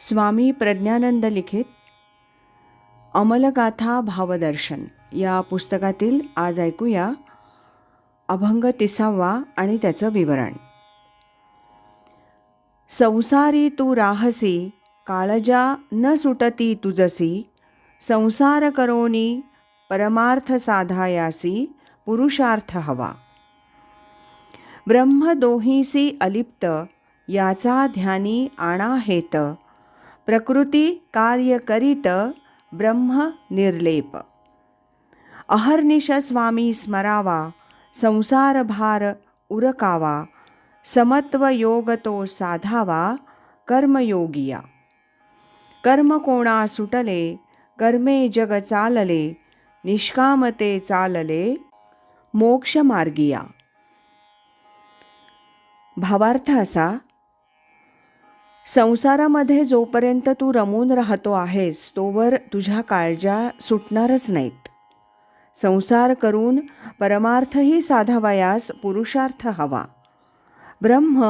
स्वामी प्रज्ञानंद लिखित अमलगाथा भावदर्शन या पुस्तकातील आज ऐकूया अभंग 30वा आणि त्याचं विवरण. संसारी तू राहसी, काळजा न सुटती तुझसी. संसार करोनी परमार्थ साधायासी, पुरुषार्थ हवा. ब्रह्म दोहीसी अलिप्त, याचा ध्यानी आणा हेत. प्रकृती कार्य करीत, ब्रह्म निर्लेप. अहर्निश स्वामी स्मरावा, संसार भार उरकावा. समत्व योग तो साधावा, कर्मयोगिया. कर्म कोणा सुटले, कर्मे जग चालले. निष्कामते चालले, मोक्ष मार्गिया. भावार्थ असा: संसारामध्ये जोपर्यंत तू रमून राहतो आहेस तोवर तुझ्या काळजा सुटणारच नाहीत. संसार करून परमार्थही साधावयास पुरुषार्थ हवा. ब्रह्म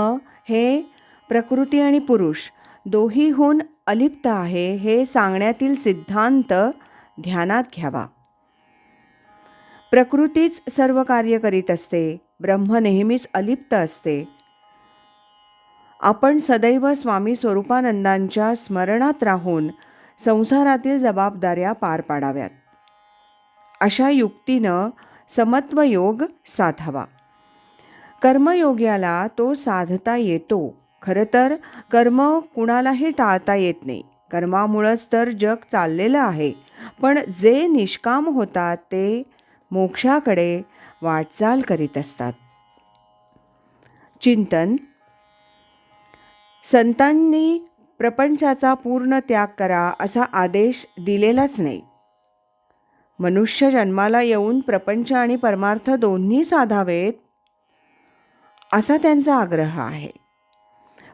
हे प्रकृती आणि पुरुष दोहीहून अलिप्त आहे हे सांगण्यातील सिद्धांत ध्यानात घ्यावा. प्रकृतीच सर्व कार्य करीत असते, ब्रह्म नेहमीच अलिप्त असते. आपण सदैव स्वामी स्वरूपानंदांच्या स्मरणात राहून संसारातील जबाबदाऱ्या पार पाडाव्यात. अशा युक्तीनं समत्व योग साधावा. कर्मयोग्याला तो साधता येतो. खरं तर कर्म कुणालाही टाळता येत नाही. कर्मामुळंच तर जग चाललेलं आहे. पण जे निष्काम होतात ते मोक्षाकडे वाटचाल करीत असतात. चिंतन: संतांनी प्रपंचाचा पूर्ण त्याग करा असा आदेश दिलेलाच नाही. मनुष्य जन्माला येऊन प्रपंच आणि परमार्थ दोन्ही साधावेत असा त्यांचा आग्रह आहे.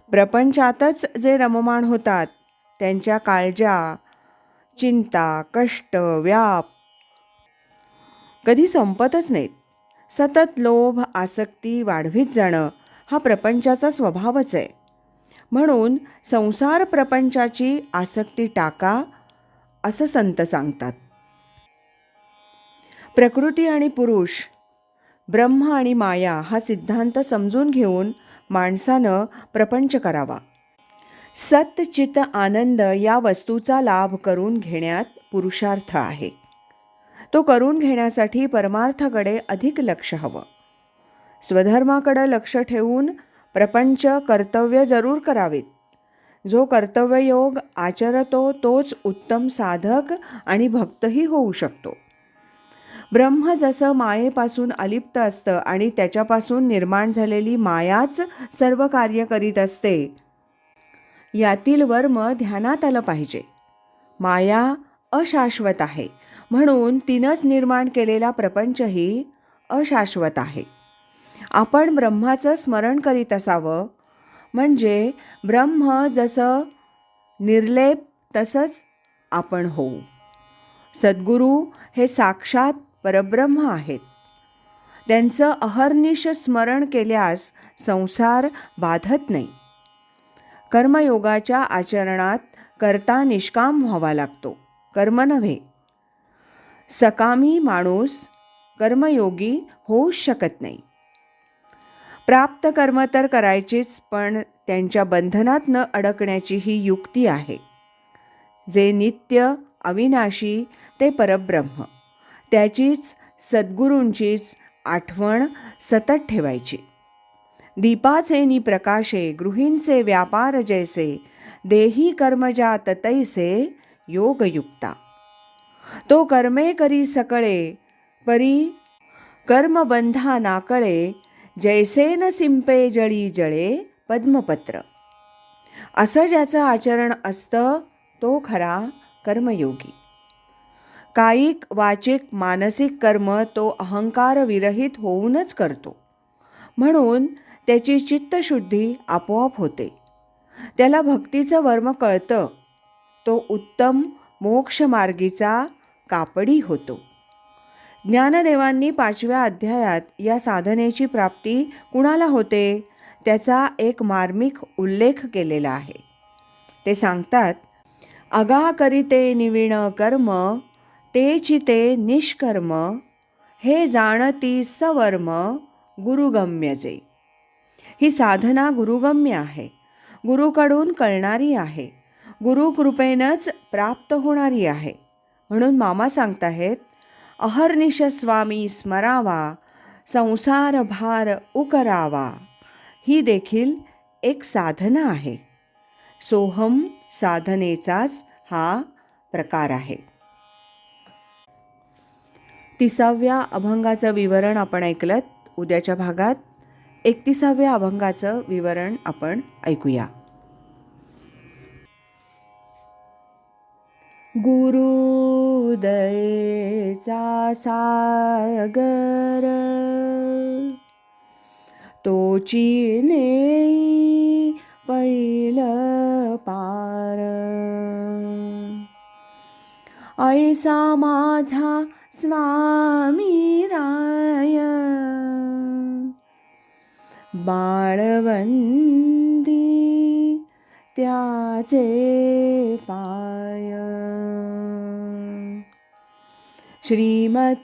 प्रपंचातच जे रममाण होतात त्यांच्या काळजा, चिंता, कष्ट, व्याप कधी संपतच नाहीत. सतत लोभ आसक्ती वाढवीत जाणं हा प्रपंचाचा स्वभावच आहे. म्हणून संसार प्रपंचाची आसक्ती टाका असं संत सांगतात. प्रकृती आणि पुरुष, ब्रह्म आणि माया हा सिद्धांत समजून घेऊन माणसानं प्रपंच करावा. सत चित आनंद या वस्तूचा लाभ करून घेण्यात पुरुषार्थ आहे. तो करून घेण्यासाठी परमार्थाकडे अधिक लक्ष हवं. स्वधर्माकडे लक्ष ठेवून प्रपंच कर्तव्य जरूर करावीत. जो कर्तव्ययोग आचरतो तोच उत्तम साधक आणि भक्तही होऊ शकतो. ब्रह्म जसं मायेपासून अलिप्त असतं आणि त्याच्यापासून निर्माण झालेली मायाच सर्व कार्य करीत असते, यातील वर्म ध्यानात आलं पाहिजे. माया अशाश्वत आहे, म्हणून तिनंच निर्माण केलेला प्रपंचही अशाश्वत आहे. आपण ब्रह्माचं स्मरण करीत असावं, म्हणजे ब्रह्म जसं निर्लेप तसंच आपण होऊ. सद्गुरू हे साक्षात परब्रह्म आहेत. त्यांचं अहर्निश स्मरण केल्यास संसार बाधत नाही. कर्मयोगाच्या आचरणात करता निष्काम व्हावा लागतो, कर्म नव्हे. सकामी माणूस कर्मयोगी होऊच शकत नाही. प्राप्त कर्म तर करायचीच, पण त्यांच्या बंधनात न अडकण्याची ही युक्ती आहे. जे नित्य अविनाशी ते परब्रह्म, त्याचीच सद्गुरूंचीच आठवण सतत ठेवायची. दीपाचे नि प्रकाशे, गृहींचे व्यापार जैसे. देही कर्मजात तैसे, योगयुक्ता. तो कर्मे करी सकळे, परी कर्मबंधा नाकळे. जैसे न सिंपे जळी जळे, पद्मपत्र. असं ज्याचं आचरण असतं तो खरा कर्मयोगी. कायिक वाचिक मानसिक कर्म तो अहंकार विरहित होऊनच करतो. म्हणून त्याची चित्तशुद्धी आपोआप होते. त्याला भक्तीचं वर्म कळतं. तो उत्तम मोक्षमार्गीचा कापडी होतो. ज्ञानदेवांनी 5व्या अध्यायात या साधनेची प्राप्ती कुणाला होते त्याचा एक मार्मिक उल्लेख केलेला आहे. ते सांगतात, अगा करिते निविण कर्म, तेची ते निष्कर्म, हे जाणती सवर्म, गुरुगम्य जे. ही साधना गुरुगम्य आहे, गुरुकडून कळणारी आहे, गुरुकृपेनंच प्राप्त होणारी आहे. म्हणून मामा सांगताहेत, अहर्निश स्वामी स्मरावा, संसार भार उकरावा. ही देखील एक साधना आहे. सोहम साधनेचाच हा प्रकार आहे. 30व्या अभंगाचं विवरण आपण ऐकलंत. उद्याच्या भागात 31व्या अभंगाचं विवरण आपण ऐकूया. गुरुदयेचा सागर, तोची नेई पैल पार. ऐसा माझा स्वामी राय, बाळवंदी त्याचे पाय. श्रीमत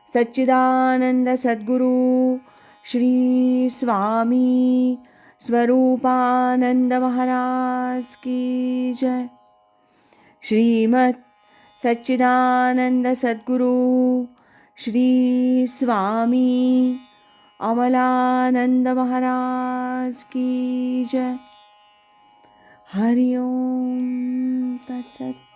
सच्चिदानंद सद्गुरु श्री स्वामी स्वरूपानंद महाराज की जय. श्रीमत सच्चिदानंद सद्गुरु श्री स्वामी अमलानंद महाराज की जय. हरि ओम तत्सत.